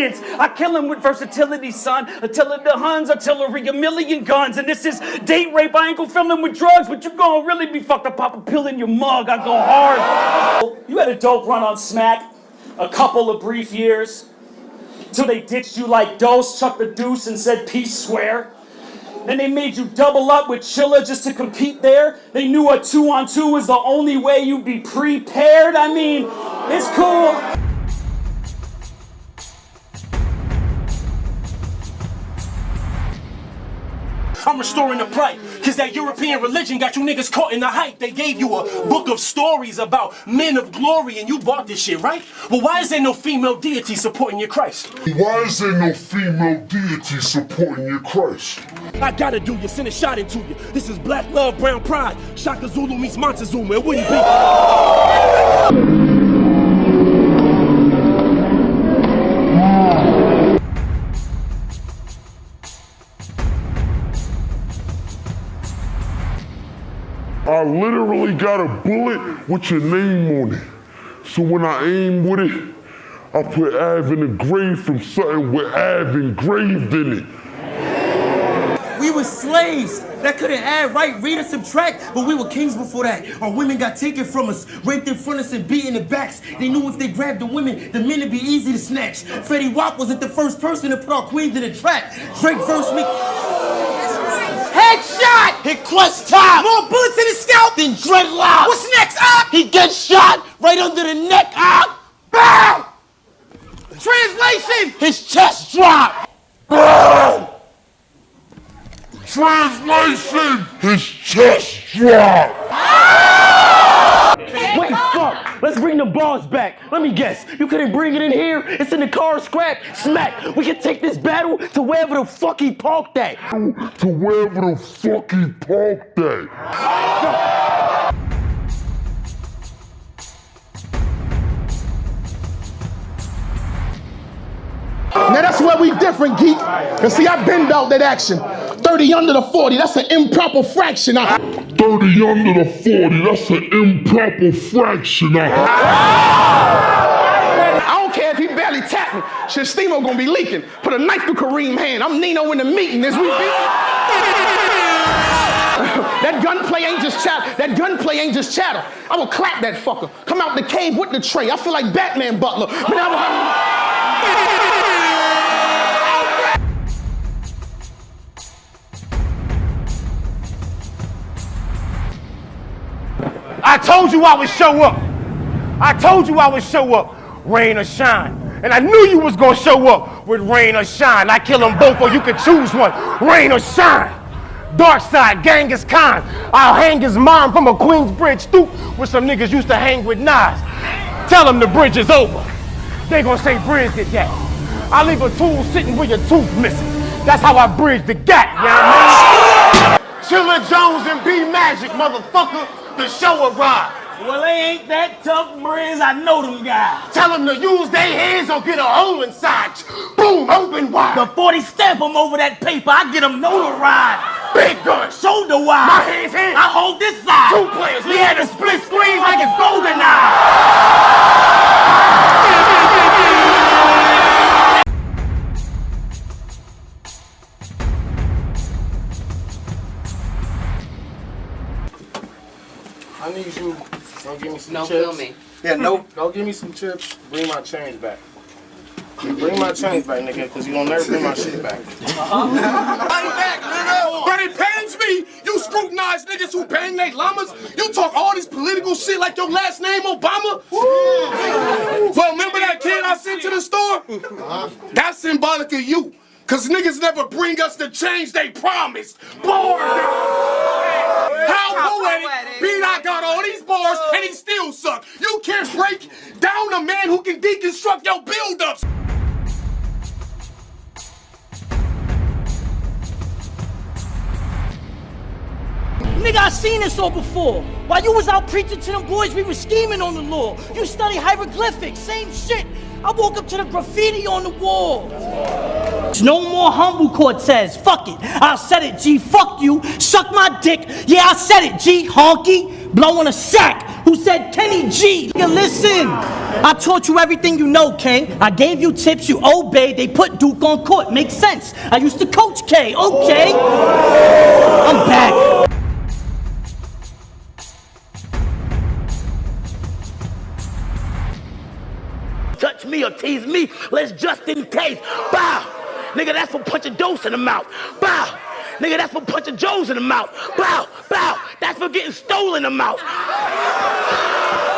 kids. I kill them with versatility, son. Attila the Huns, artillery, a million guns. And this is date rape. I ain't gonna fill them with drugs, but you gonna really be fucked up. Pop a pill in your mug. I go hard. You had a dope run on Smack. A couple of brief years. Till they ditched you like Dose, chucked the deuce and said peace swear. Then they made you double up with Chilla just to compete there. They knew a 2-on-2 was the only way you'd be prepared. I mean, it's cool. I'm restoring the plight, cause that European religion got you niggas caught in the hype. They gave you a book of stories about men of glory and you bought this shit, right? Well, why is there no female deity supporting your Christ? Why is there no female deity supporting your Christ? I gotta do you, send a shot into you. This is black love, brown pride. Shaka Zulu meets Montezuma, it wouldn't be. I literally got a bullet with your name on it. So when I aim with it, I put Av in the grave from something with Av engraved in it. We were slaves that couldn't add, write, read, or subtract, but we were kings before that. Our women got taken from us, raped in front of us and beat in the backs. They knew if they grabbed the women, the men would be easy to snatch. Freddie Wap wasn't the first person to put our queens in the trap. Drake versed me. Headshot! Hit clutch top! More bullets in his scalp Then dreadlock! What's next, up? He gets shot right under the neck, up! Bow! Translation! His chest drop! Translation! His chest dropped! Wait, fuck! Let's bring the bars back. Let me guess. You couldn't bring it in here? It's in the car scrap? Smack! We can take this battle to wherever the fuck he parked at. To wherever the fuck he parked at. Now that's where we different, geek. Cause see, I been out that action. 30 under the 40, that's an improper fraction. 30 under the 40, that's an improper fraction. I don't care if he barely tapped me. Shit, Steamo gonna be leaking. Put a knife through Kareem's hand. I'm Nino in the meeting as we beat. That gunplay ain't just chatter. That gunplay ain't just chatter. I will clap that fucker. Come out the cave with the tray. I feel like Batman Butler. But I will... I told you I would show up. I told you I would show up, rain or shine. And I knew you was gonna show up with rain or shine. I kill them both or you could choose one, rain or shine. Dark side, Genghis Khan. I'll hang his mom from a Queensbridge stoop where some niggas used to hang with Nas. Tell them the bridge is over. They gonna say Bridge did that. I leave a tool sitting with your tooth missing. That's how I bridge the gap, you know what I mean? Chilla Jones and B Magic, motherfucker. The show arrived. Well, they ain't that tough, Briz. I know them guys. Tell them to use their hands or get a hole inside. Boom, open wide. The 40 stamp them over that paper. I get them notarized. Big gun. Shoulder wide. My hands here. I hold this side. Two players. We had to split screens like it's GoldenEye. I need you. Go give me some chips. Film me. Yeah, no. Go give me some chips. Bring my change back. Bring my change back, nigga, because you don't never bring my shit back. But it pains me, you scrutinize niggas who bang they llamas. You talk all this political shit like your last name Obama. Well, remember that kid I sent to the store? That's symbolic of you. Cause niggas never bring us the change they promised. Bored. How poetic. B-Dot got all these bars and he still suck. You can't break down a man who can deconstruct your build-ups. Nigga, I seen this all before. While you was out preaching to them boys, we was scheming on the law. You study hieroglyphics, same shit. I woke up to the graffiti on the wall. No more humble, Cortez. Fuck it. I said it, G. Fuck you. Suck my dick. Yeah, I said it, G. Honky. Blowing a sack. who said Kenny G. Nigga, listen. I taught you everything you know, K. I gave you tips, you obeyed. They put Duke on court. Makes sense. I used to coach K. Okay. I'm back. Touch me or tease me, let's just in case. Bow! Nigga, that's for punching dose in the mouth. Bow! Nigga, that's for punching Joes in the mouth. Bow! Bow! That's for getting stolen in the mouth.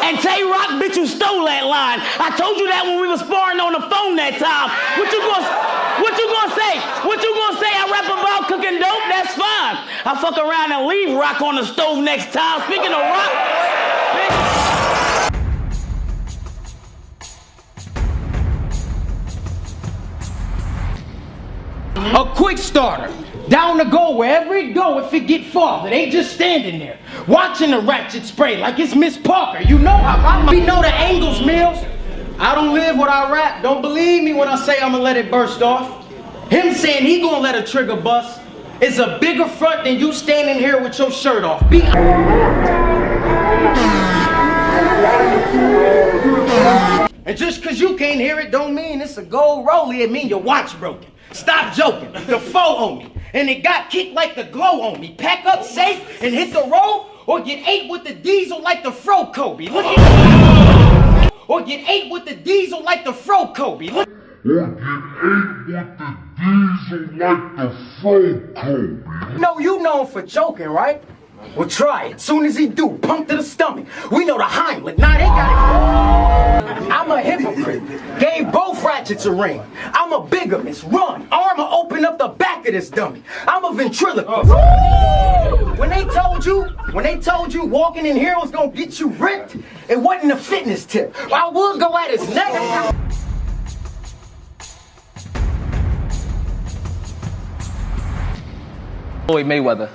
And Tay-Rock, bitch, you stole that line. I told you that when we were sparring on the phone that time. What you gonna say? What you gonna say? I rap about cooking dope? That's fine. I fuck around and leave rock on the stove next time. Speaking of rock, bitch. A quick starter. Down the goal, wherever it go, if it get farther, they just standing there, watching the ratchet spray like it's Miss Parker. You know how we know the angles, Mills. I don't live what I rap. Don't believe me when I say I'ma let it burst off. Him saying he gonna let a trigger bust is a bigger front than you standing here with your shirt off. And just cause you can't hear it don't mean it's a gold rollie, it mean your watch broken. Stop joking, the foe on me, and it got kicked like the glow on me. Pack up safe and hit the road, or get ate with the diesel like the Fro Kobe. Look at or get ate with the diesel like the Fro Kobe. Look. Or get ate with the diesel like the Fro Kobe. No, you known for joking, right? Well, try it. Soon as he do, pump to the stomach. We know the Heimlich. Nah, they got it. I'm a hypocrite. Gave both ratchets a ring. I'm a bigamist. Run. Armor open up the back of this dummy. I'm a ventriloquist. When they told you walking in here was gonna get you ripped, it wasn't a fitness tip. I would go at his neck. Floyd Mayweather.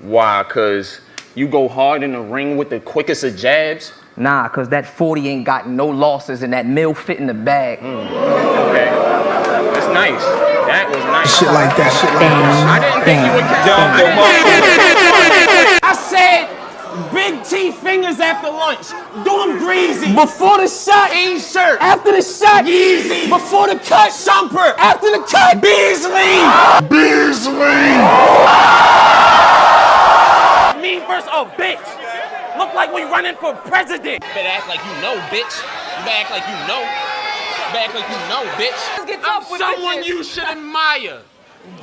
Why? Cause you go hard in the ring with the quickest of jabs? Nah, cause that 40 ain't got no losses and that mill fit in the bag. Okay. That's nice. That was nice. Shit like that, shit like that. I didn't think you would I said big T fingers after lunch. Do them greasy. Before the shot, E-shirt. after the shot, Yeezy. before the cut, Shumper. after the cut, Beasley. Me versus a bitch. Look like we running for president. You better act like you know, bitch. You better act like you know. You better act like you know, bitch. I'm someone you should admire.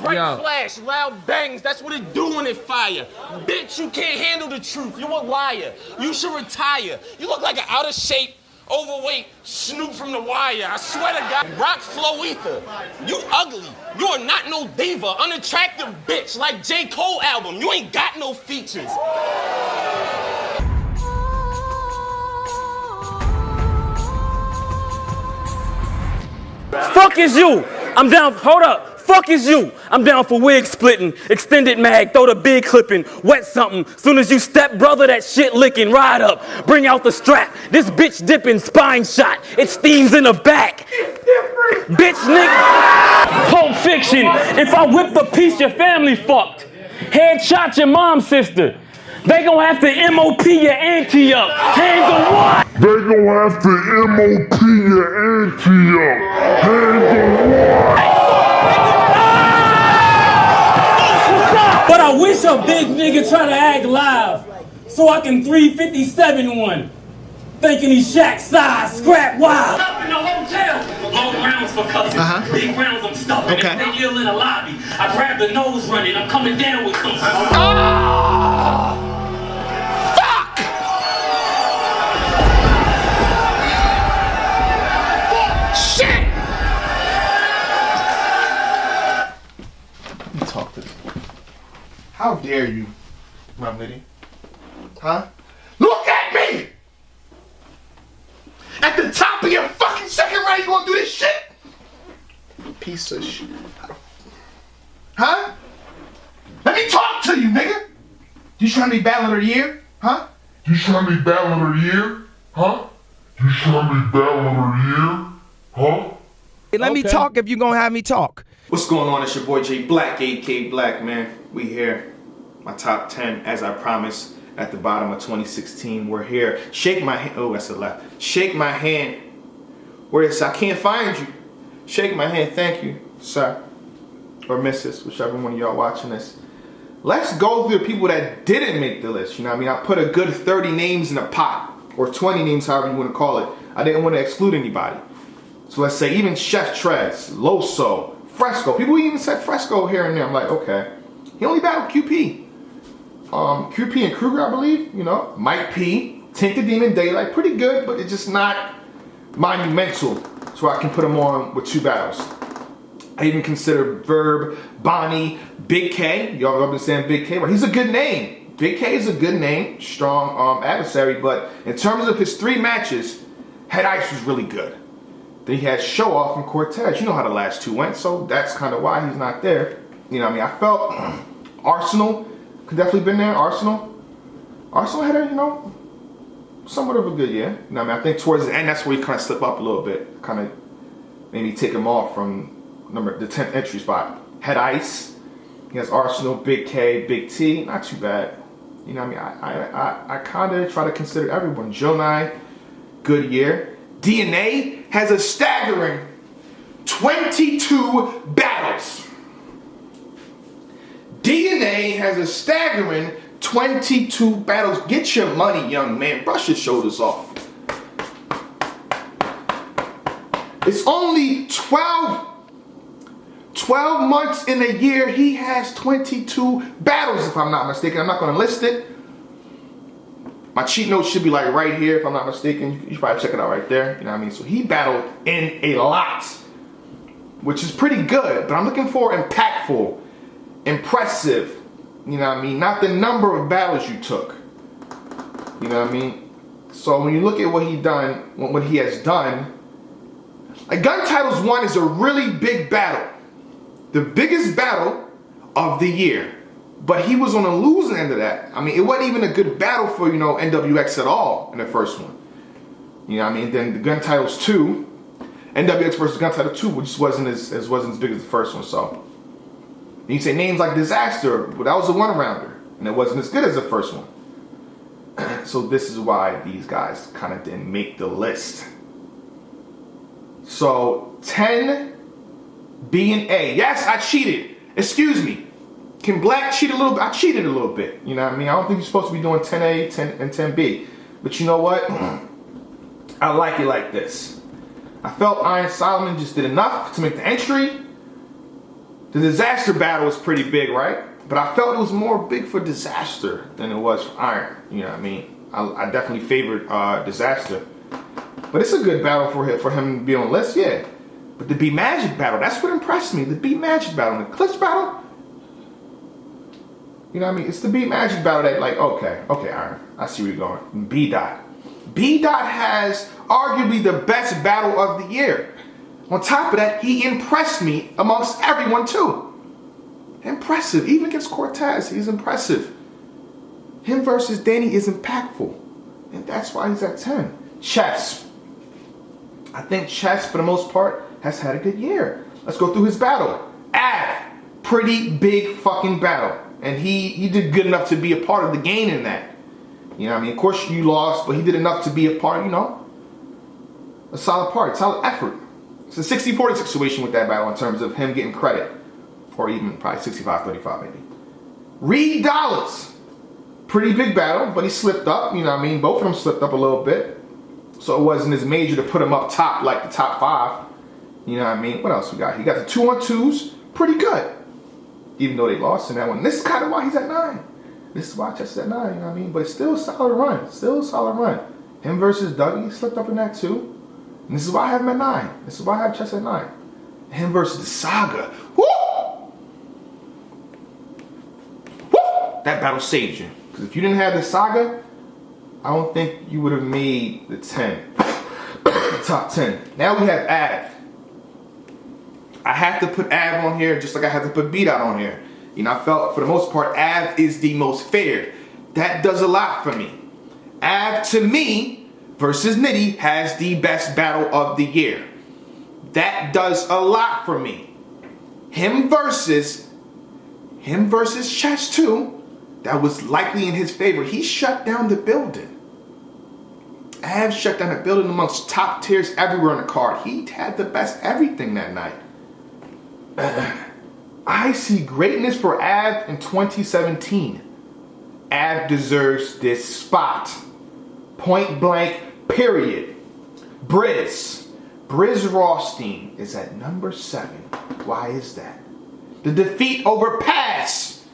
Bright flash, loud bangs, that's what it do when it fire. Bitch, you can't handle the truth, you a liar. You should retire. You look like an out of shape, overweight Snoop from The Wire. I swear to God. Rock Flow Ether. You ugly. You are not no diva. Unattractive bitch like J. Cole album. You ain't got no features. Fuck is you. I'm down. Hold up. Fuck is you. I'm down for wig splitting, extended mag, throw the big clipping, wet something. Soon as you step, brother, that shit licking. Ride up, bring out the strap. This bitch dipping, spine shot. It steams in the back. Bitch, nigga. Pulp Fiction. If I whip the piece, your family fucked. Headshot your mom's sister. They gon' have to MOP your auntie up. Hands on what? They gon' have to MOP your auntie up. Hands on what? But I wish a big nigga try to act live so I can 357 one. Thinking he's Shaq size, scrap wild. Up in the hotel. Long rounds for cousins. Big rounds I'm stuffing. Okay. If they ill in the lobby, I grab the nose running. I'm coming down with some. How dare you, my lady? Huh? Look at me! At the top of your fucking second round, you gonna do this shit? Piece of shit. Huh? Let me talk to you, nigga. You trying to be Battler of the Year? Huh? You trying to be Battler of the Year? Huh? You trying to be Battler of the Year? Huh? Let me talk if you gonna have me talk. What's going on? It's your boy J Black, AK Black, man. We here. My top 10, as I promised. at the bottom of 2016. We're here. Shake my hand. Oh, that's the left. Shake my hand. Where is I can't find you. Shake my hand. Thank you, sir. Or Mrs., whichever one of y'all watching this. Let's go through the people that didn't make the list. You know what I mean? I put a good 30 names in a pot. Or 20 names, however you want to call it. I didn't want to exclude anybody. So let's say even Chef Trez, Loso, Fresco. People even said Fresco here and there. I'm like, okay. He only battled QP. QP and Kruger, I believe. You know, Mike P, Tink the Demon, Daylight. Pretty good, but it's just not monumental. So I can put him on with 2 battles. I even consider Verb, Bonnie, Big K. Y'all have been saying Big K, but he's a good name. Big K is a good name, strong adversary, but in terms of his 3 matches, Head Ice was really good. Then he had Show Off and Cortez. You know how the last 2 went, so that's kind of why he's not there. You know what I mean? I felt Arsenal could definitely been there. Arsenal had a, you know, somewhat of a good year. You know what I mean? I think towards the end, that's where he kind of slipped up a little bit. Kind of maybe take him off from the 10th entry spot. Head Ice. He has Arsenal, Big K, Big T. Not too bad. You know what I mean? I kind of try to consider everyone. Jonai, good year. DNA has a staggering 22 battles. DNA has a staggering 22 battles. Get your money, young man. Brush your shoulders off. It's only 12 months in a year. He has 22 battles, if I'm not mistaken. I'm not going to list it. My cheat notes should be like right here, if I'm not mistaken. You should probably check it out right there. You know what I mean? So he battled in a lot, which is pretty good. But I'm looking for impactful, impressive. You know what I mean? Not the number of battles you took. You know what I mean? So when you look at what he has done, like Gun Titles 1 is a really big battle. The biggest battle of the year. But he was on the losing end of that. I mean, it wasn't even a good battle for, you know, NWX at all in the first one. You know what I mean? Then the Gun Titles 2, NWX versus Gun Title 2, which wasn't as big as the first one, so. And you say names like Disaster, but that was a one-rounder. And it wasn't as good as the first one. So this is why these guys kind of didn't make the list. So 10, B and A. Yes, I cheated. Excuse me. Can Black cheat a little bit? I cheated a little bit. You know what I mean? I don't think you're supposed to be doing 10A, 10, and 10B. But you know what? I like it like this. I felt Iron Solomon just did enough to make the entry. The Disaster battle was pretty big, right? But I felt it was more big for Disaster than it was for Iron. You know what I mean? I definitely favored Disaster. But it's a good battle for him to be on the list, yeah. But the B Magic battle, that's what impressed me. The B Magic battle. The Clips battle, you know what I mean? It's the B Magic battle that, like, okay, Iron. I see where you're going. B Dot. B Dot has arguably the best battle of the year. On top of that, he impressed me amongst everyone too. Impressive. Even against Cortez, he's impressive. Him versus Danny is impactful. And that's why he's at 10. Chess. I think Chess, for the most part, has had a good year. Let's go through his battle. Av. Pretty big fucking battle. And he did good enough to be a part of the game in that. You know what I mean? Of course you lost, but he did enough to be a part, you know. A solid part, solid effort. It's a 60-40 situation with that battle in terms of him getting credit. Or even probably 65-35 maybe. Reed Dollars. Pretty big battle, but he slipped up, you know what I mean? Both of them slipped up a little bit. So it wasn't as major to put him up top like the top 5. You know what I mean? What else we got? He got the 2-on-2s. Pretty good. Even though they lost in that one. This is kind of why he's at 9. This is why Chess is at 9, you know what I mean? But it's still a solid run. Still a solid run. Him versus Dougie slipped up in that too. And this is why I have him at 9. This is why I have Chess at 9. Him versus the Saga. Woo! Woo! That battle saved you. Because if you didn't have the Saga, I don't think you would have made the 10. The top 10. Now we have Av. I have to put Av on here just like I have to put B Dot on here. You know, I felt for the most part Av is the most fair. That does a lot for me. Av to me versus Nitty has the best battle of the year. That does a lot for me. Him versus Chess 2 that was likely in his favor. He shut down the building. Av shut down the building amongst top tiers everywhere on the card. He had the best everything that night. I see greatness for Av in 2017. Av deserves this spot. Point blank, period. Briz Rothstein is at number 7. Why is that? The defeat over Pass.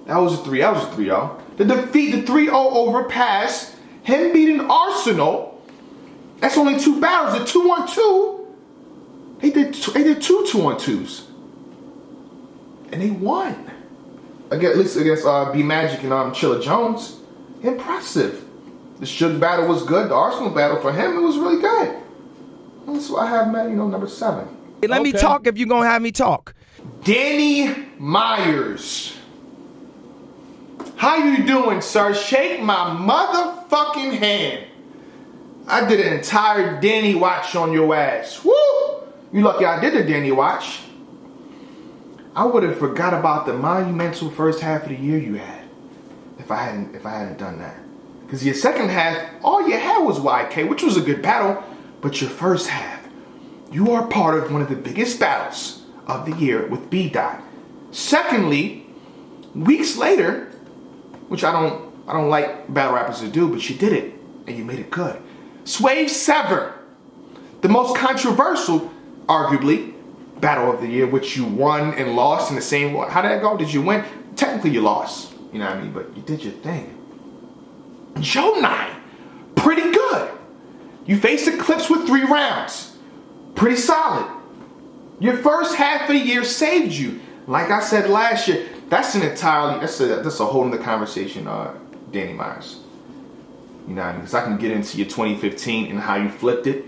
That was a 3, y'all. The defeat, the 3-0 over Pass. Him beating Arsenal. That's only 2 battles. The 2-on-2. They did 2 2-on-2s. And they won. Again, at least against B Magic and Chilla Jones. Impressive. The Suge battle was good. The Arsenal battle for him, it was really good. That's why I have Matt, number 7. Let me talk if you're gonna have me talk. Danny Myers. How you doing, sir? Shake my motherfucking hand. I did an entire Danny watch on your ass. Woo! You lucky I did the Danny watch. I would have forgot about the monumental first half of the year you had if I hadn't done that. Because your second half, all you had was YK, which was a good battle, but your first half, you are part of one of the biggest battles of the year with B Dot. Secondly, weeks later, which I don't like battle rappers to do, but you did it and you made it good. Swave Sever, the most controversial, arguably, battle of the year, which you won and lost in the same way. How did that go? Did you win? Technically you lost, you know what I mean, but you did your thing. Joe 9, pretty good. You faced Eclipse with 3 rounds. Pretty solid. Your first half of the year saved you. Like I said last year, that's a whole other conversation, Danny Myers. You know what I mean? Because I can get into your 2015 and how you flipped it.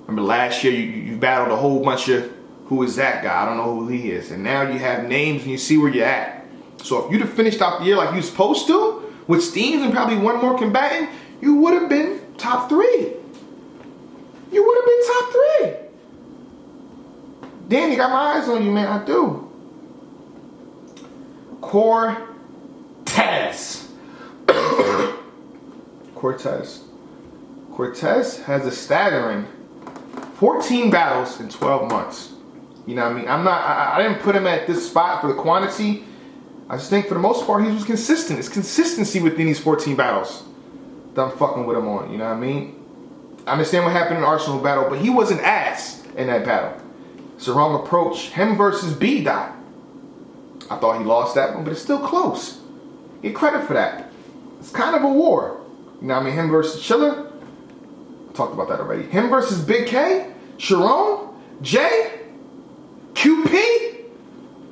Remember last year you battled a whole bunch of, who is that guy? I don't know who he is. And now you have names and you see where you're at. So if you'd have finished out the year like you were supposed to, with Steams and probably one more combatant, you would have been top 3. You would have been top 3. Danny, got my eyes on you, man. I do. Cortez. Cortez has a staggering 14 battles in 12 months. You know what I mean? I didn't put him at this spot for the quantity. I just think for the most part he was consistent. It's consistency within these 14 battles that I'm fucking with him on. You know what I mean? I understand what happened in the Arsenal battle, but he wasn't ass in that battle. It's the wrong approach. Him versus B Dot. I thought he lost that one, but it's still close. Get credit for that. It's kind of a war. You know what I mean? Him versus Chilla. I talked about that already. Him versus Big K, Sharon, Jay, QP.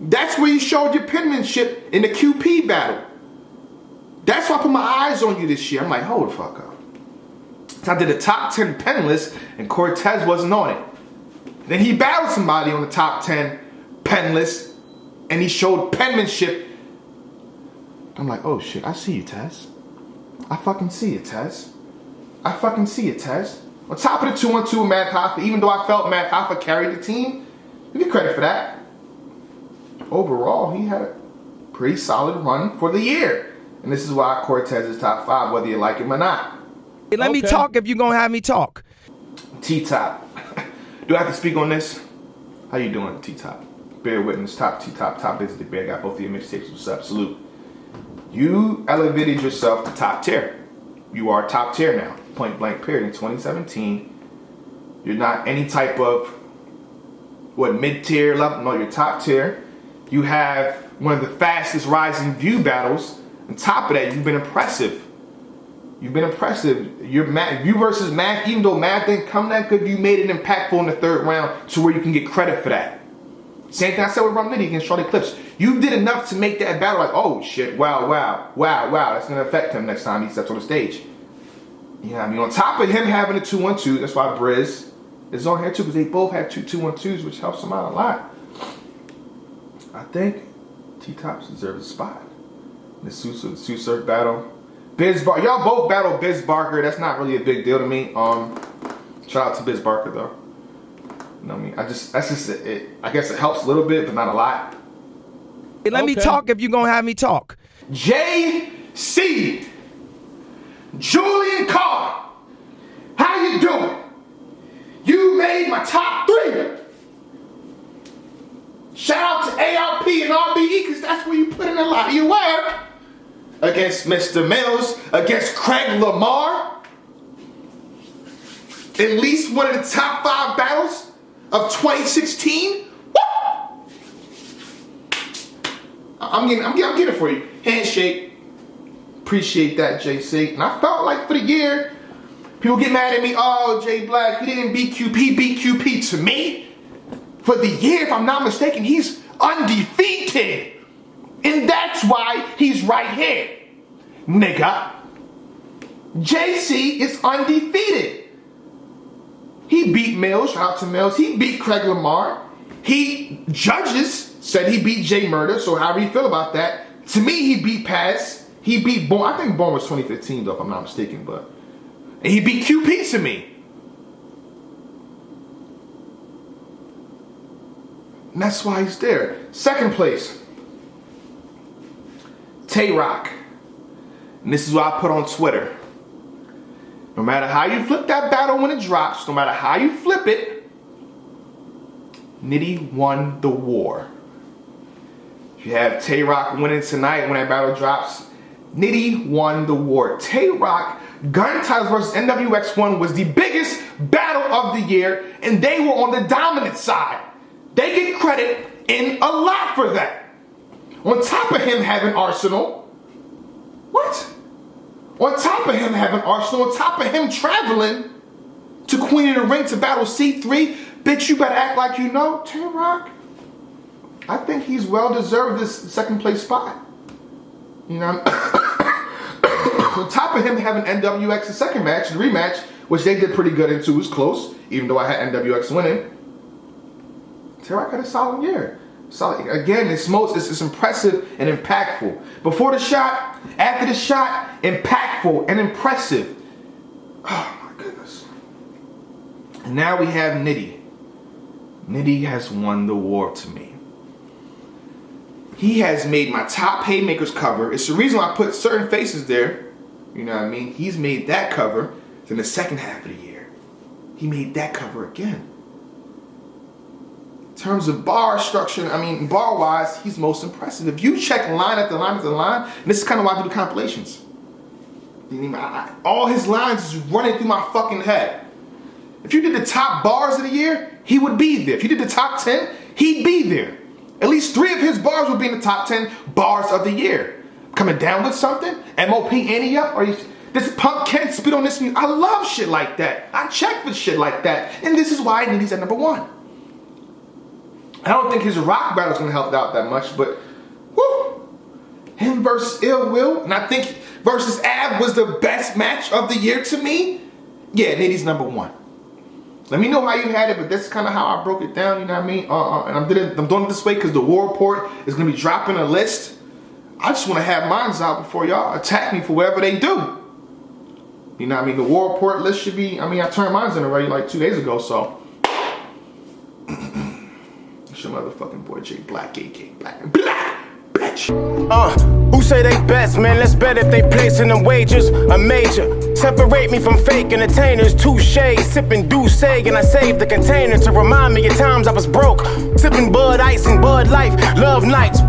That's where you showed your penmanship in the QP battle. That's why I put my eyes on you this year. I'm like, hold the fuck up. So I did a top 10 pen list and Cortez wasn't on it. Then he battled somebody on the top 10 pen list and he showed penmanship. I'm like, oh shit, I see you, Tez. I fucking see you, Tez. I fucking see you, Tez. On top of the 2-on-2 with Matt Hoffa, even though I felt Matt Hoffa carried the team, give me credit for that. Overall, he had a pretty solid run for the year. And this is why Cortez is top 5, whether you like him or not. Let me talk if you're gonna have me talk. T-Top. Do I have to speak on this? How you doing, T-Top? Bear witness, top T-Top, top visited bear. Got both of your mixtapes. What's up? Salute. You elevated yourself to top tier. You are top tier now. Point blank period. In 2017, you're not any type of, mid-tier level? No, you're top tier. You have one of the fastest rising view battles. On top of that, you've been impressive. You've been impressive. Your view versus Math, even though Math didn't come that good, you made it impactful in the 3rd round to where you can get credit for that. Same thing I said with Rum Nitty against Charlie Clips. You did enough to make that battle like, oh shit, wow. That's going to affect him next time he steps on the stage. You know what I mean? On top of him having a 2-on-2, that's why Briz is on here too, because they both have 2 2-on-2s, which helps them out a lot. I think T-Tops deserves a spot. The Sue Surf battle. Biz Barker, y'all both battle Biz Barker. That's not really a big deal to me. Shout out to Biz Barker though. You know what I mean? That's just it. I guess it helps a little bit, but not a lot. Let me talk if you're gonna have me talk. JC, Julian Carr, how you doing? You made my top 3. Shout out to ARP and RBE, because that's where you put in a lot of your work. Against Mr. Mills, against Craig Lamar. At least one of the top 5 battles of 2016. Woo! I'm getting it for you. Handshake. Appreciate that, JC. And I felt like for the year, people get mad at me. Oh, Jay Black, he didn't beat QP. Beat QP to me. For the year, if I'm not mistaken, he's undefeated. And that's why he's right here. Nigga. JC is undefeated. He beat Mills, shout out to Mills. He beat Craig Lamar. Judges said he beat Jay Murder, so however you feel about that. To me, he beat Paz. He beat Born. I think Born was 2015 though, if I'm not mistaken, but. And he beat QP to me. And that's why he's there. Second place. Tay-Rock. And this is what I put on Twitter. No matter how you flip that battle when it drops, no matter how you flip it, Nitty won the war. If you have Tay-Rock winning tonight when that battle drops, Nitty won the war. Tay-Rock, Gun Titles versus NWX1 was the biggest battle of the year, and they were on the dominant side. They get credit in a lot for that. On top of him having Arsenal. What? On top of him having Arsenal, on top of him traveling to Queen of the Ring to battle C3, bitch, you better act like you know. Tay-Rock, I think he's well deserved this second place spot. You know, on top of him having NWX the second match, the rematch, which they did pretty good in too, was close, even though I had NWX winning. Tay-Rock had a solid year. Solid. Again, it's impressive and impactful. Before the shot, after the shot, impactful and impressive. Oh my goodness. And now we have Nitty. Nitty has won the war to me. He has made my top Haymakers cover. It's the reason why I put certain faces there. You know what I mean? He's made that cover in the second half of the year. He made that cover again. In terms of bar structure, I mean, bar-wise, he's most impressive. If you check line after line after line, and this is kind of why I do the compilations. All his lines is running through my fucking head. If you did the top bars of the year, he would be there. If you did the top 10, he'd be there. At least 3 of his bars would be in the top 10 bars of the year. Coming down with something, MOP Annie up, or this punk can't spit on this music. I love shit like that. I check for shit like that. And this is why Nitty's at number 1. I don't think his rock battle's gonna help out that much, but whoo, him versus Ill Will, and I think versus Av was the best match of the year to me. Yeah, Nitty's number 1. Let me know how you had it, but that's kind of how I broke it down. You know what I mean? And I'm doing it this way because the War Report is gonna be dropping a list. I just want to have mine out before y'all attack me for whatever they do. You know what I mean? The War Report list should be. I mean, I turned mine in already like 2 days ago, so. It's your motherfucking boy Jay Black, AK Black, bitch. Who say they best, man? Let's bet if they placing them wagers a major. Separate me from fake entertainers, touche. Sipping Douce, and I saved the container to remind me of times I was broke. Sipping Bud Ice and Bud Life, love nights.